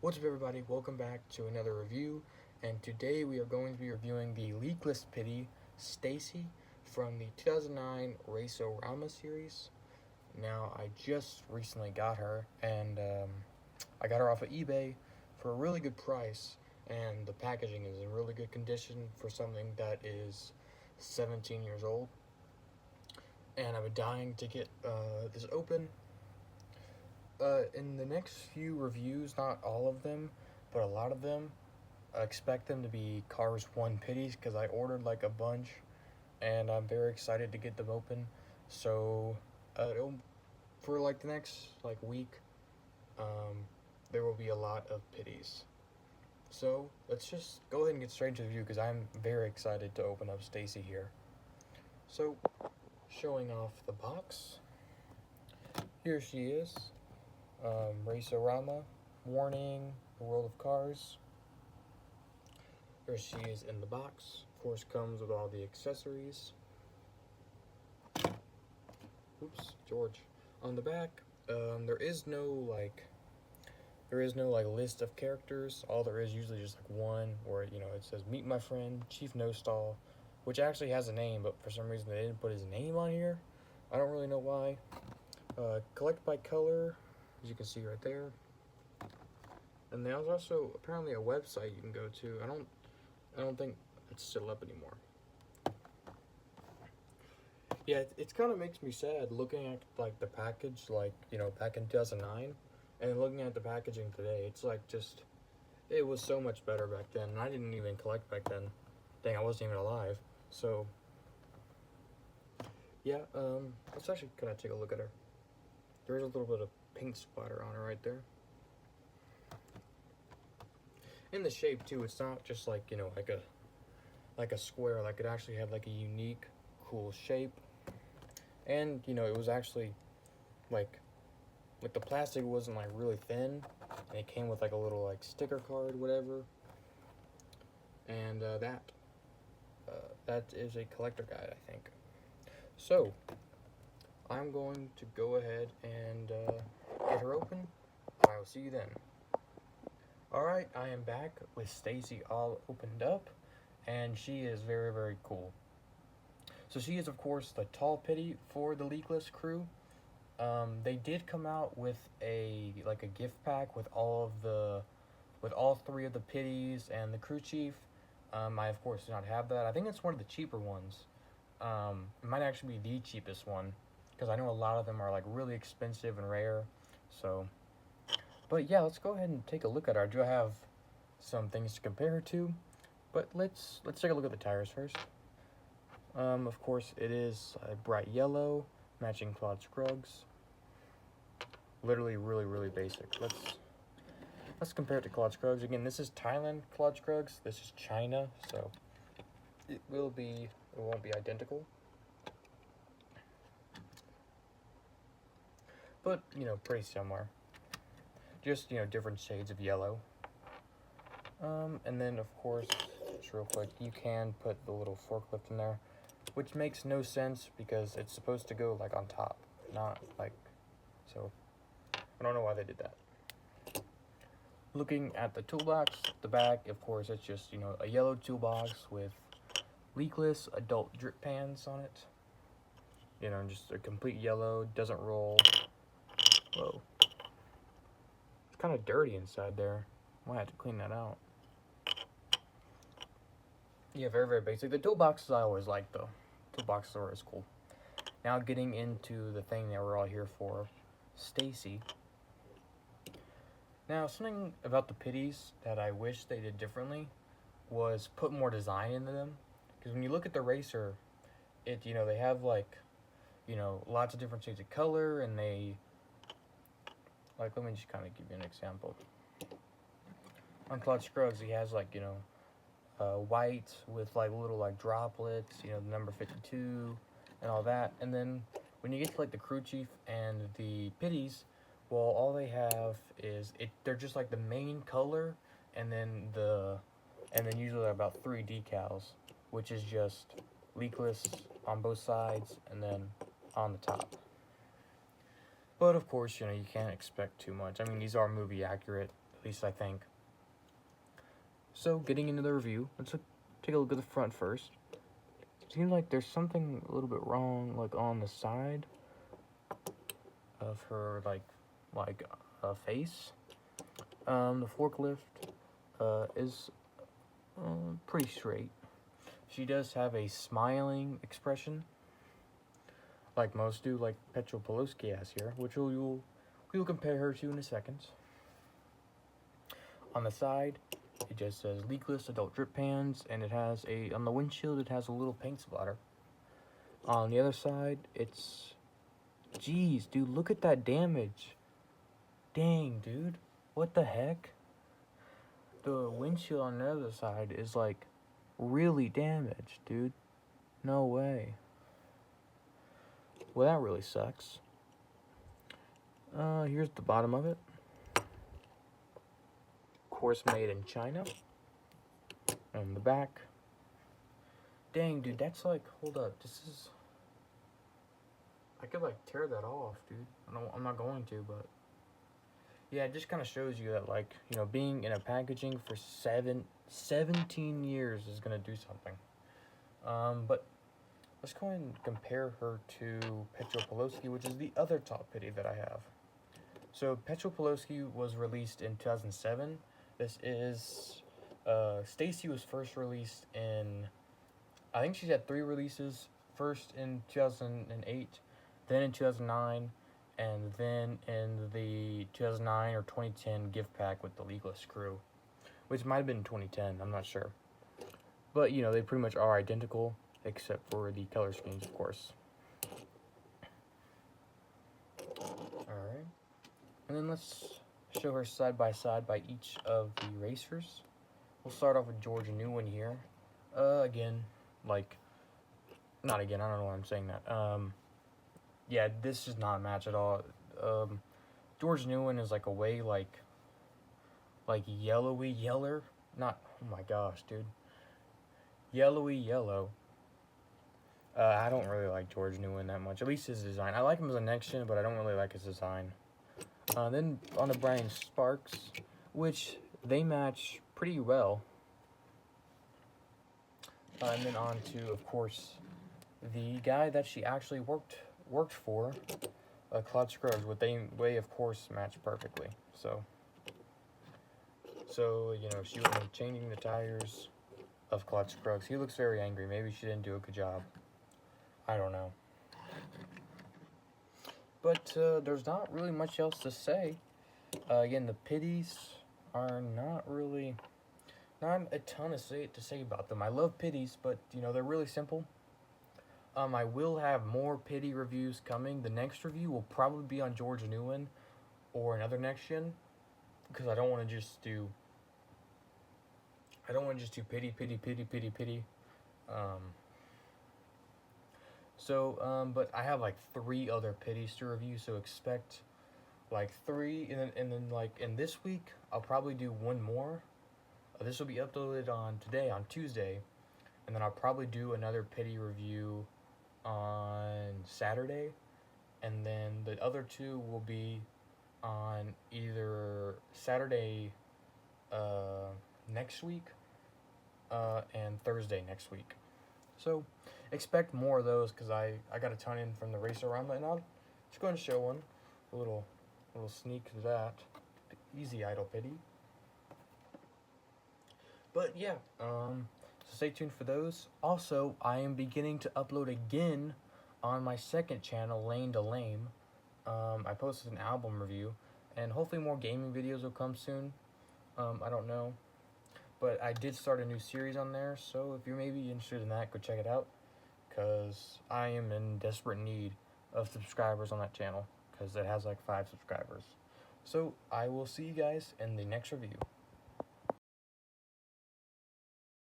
What's up, everybody? Welcome back to another review, and today we are going to be reviewing the Leakless Pitty Stacy from the 2009 Race-O-Rama series. Now, I just recently got her, and I got her off of eBay for a really good price, and the packaging is in really good condition for something that is 17 years old. And I've been dying to get this open. In the next few reviews, not all of them, but a lot of them, I expect them to be Cars 1 Pitties because I ordered like a bunch and I'm very excited to get them open. So, for like the next like week, um, there will be a lot of Pitties. So, let's just go ahead and get straight into the review because I'm very excited to open up Stacy here. So, showing off the box, here she is. Race-O-Rama, warning, the world of cars. There she is in the box. Of course, comes with all the accessories. Oops, George. On the back, there is no like list of characters. All there is usually just like one, where it says "Meet my friend Chief Nostal," which actually has a name, but for some reason they didn't put his name on here. I don't really know why. Collect by color, as you can see right there. And there's also apparently a website you can go to. I don't think it's still up anymore. Yeah, it kind of makes me sad looking at like the package, like back in 2009, and looking at the packaging today. It's like just it was so much better back then. And I didn't even collect back then. Dang, I wasn't even alive. So yeah, let's actually kind of take a look at her. There is a little bit of paint splatter on her right there. In the shape too, it's not just like like a square. Like it actually had like a unique, cool shape, and it was actually like the plastic wasn't like really thin, and it came with like a little like sticker card, whatever. And that is a collector guide, I think. So I'm going to go ahead and get her open. I will see you then. Alright, I am back with Stacy all opened up, and she is very, very cool. So she is, of course, the tall Pitty for the Leakless crew. They did come out with a gift pack with all three of the Pitties and the crew chief. I, of course, do not have that. I think it's one of the cheaper ones. It might actually be the cheapest one, because I know a lot of them are like really expensive and rare. So, but yeah, let's go ahead and take a look at her. I do have some things to compare her to, but let's take a look at the tires first. Of course, it is a bright yellow, matching Claude Scruggs. Literally, really, really basic. Let's compare it to Claude Scruggs. Again, this is Thailand Claude Scruggs. This is China, so it won't be identical. But pretty similar. Just different shades of yellow. And then of course, just real quick, you can put the little forklift in there, which makes no sense because it's supposed to go like on top, not like so. I don't know why they did that. Looking at the toolbox, the back, of course, it's just a yellow toolbox with Leakless adult drip pans on it. Just a complete yellow, doesn't roll. Whoa. It's kind of dirty inside there. Might have to clean that out. Yeah, very, very basic. The toolboxes I always like, though. Toolboxes are always cool. Now getting into the thing that we're all here for, Stacy. Now, something about the Pitties that I wish they did differently was put more design into them. Because when you look at the racer, they have like, lots of different shades of color, and they, like, let me just kind of give you an example. On Claude Scruggs, he has like, white with like little like droplets, the number 52 and all that. And then when you get to like the crew chief and the Pitties, well, all they have is they're just like the main color, and then usually about 3 decals, which is just Leakless on both sides and then on the top. But of course, you can't expect too much. I mean, these are movie accurate, at least I think. So, getting into the review, let's take a look at the front first. It seems like there's something a little bit wrong, like on the side of her, like face. The forklift is pretty straight. She does have a smiling expression, like most do, like Petropolowski has here, which we will compare her to in a second. On the side, it just says Leakless adult drip pans, and it has on the windshield it has a little paint splatter. On the other side, it's, jeez, dude, look at that damage. Dang, dude, what the heck? The windshield on the other side is like really damaged, dude. No way. Well, that really sucks. Here's the bottom of it. Of course, made in China. And the back. Dang, dude, that's like, hold up, this is, I could like tear that off, dude. I'm not going to, but yeah, it just kind of shows you that, like, you know, being in a packaging for 17 years is gonna do something. But let's go ahead and compare her to Petropolowski, which is the other top Pitty that I have. So Petropolowski was released in 2007. This is Stacy was first released in, I think she's had 3 releases. First in 2008, then in 2009, and then in the 2009 or 2010 gift pack with the Leakless crew, which might have been 2010, I'm not sure. But, you know, they pretty much are identical, except for the color schemes, of course. Alright. And then let's show her side by side by each of the racers. We'll start off with Georgia Newman here. Again, like, not again, I don't know why I'm saying that. Yeah, this is not a match at all. George Newman is like a way like yellowy yeller. Not, oh my gosh, dude. Yellowy yellow. I don't really like George Newman that much. At least his design. I like him as a next gen, but I don't really like his design. Then on the Brian Sparks, which they match pretty well. And then on to, of course, the guy that she actually worked for, Cloud Scruggs, with they of course match perfectly. So you know, she was changing the tires of Cloud Scruggs. He looks very angry. Maybe she didn't do a good job. I don't know. But there's not really much else to say. Again, the Pitties are not a ton to say about them. I love Pitties, but you know, they're really simple. I will have more Pitty reviews coming. The next review will probably be on George Newman or another next gen, because I don't want to just do Pitty. But I have like 3 other Pitties to review, so expect like 3, and then like in this week I'll probably do 1 more. This will be uploaded on Tuesday, and then I'll probably do another Pitty review on Saturday, and then the other 2 will be on either Saturday next week and Thursday next week. So expect more of those, because I got a ton in from the Race-A-Rama, and I'll just go ahead and show one, a little sneak to that. The Easy Idol Pitty. But yeah, so stay tuned for those. Also, I am beginning to upload again on my second channel, Lane to Lame. I posted an album review, and hopefully more gaming videos will come soon. I don't know. But I did start a new series on there, so if you're maybe interested in that, go check it out. Because I am in desperate need of subscribers on that channel, because it has like 5 subscribers. So I will see you guys in the next review.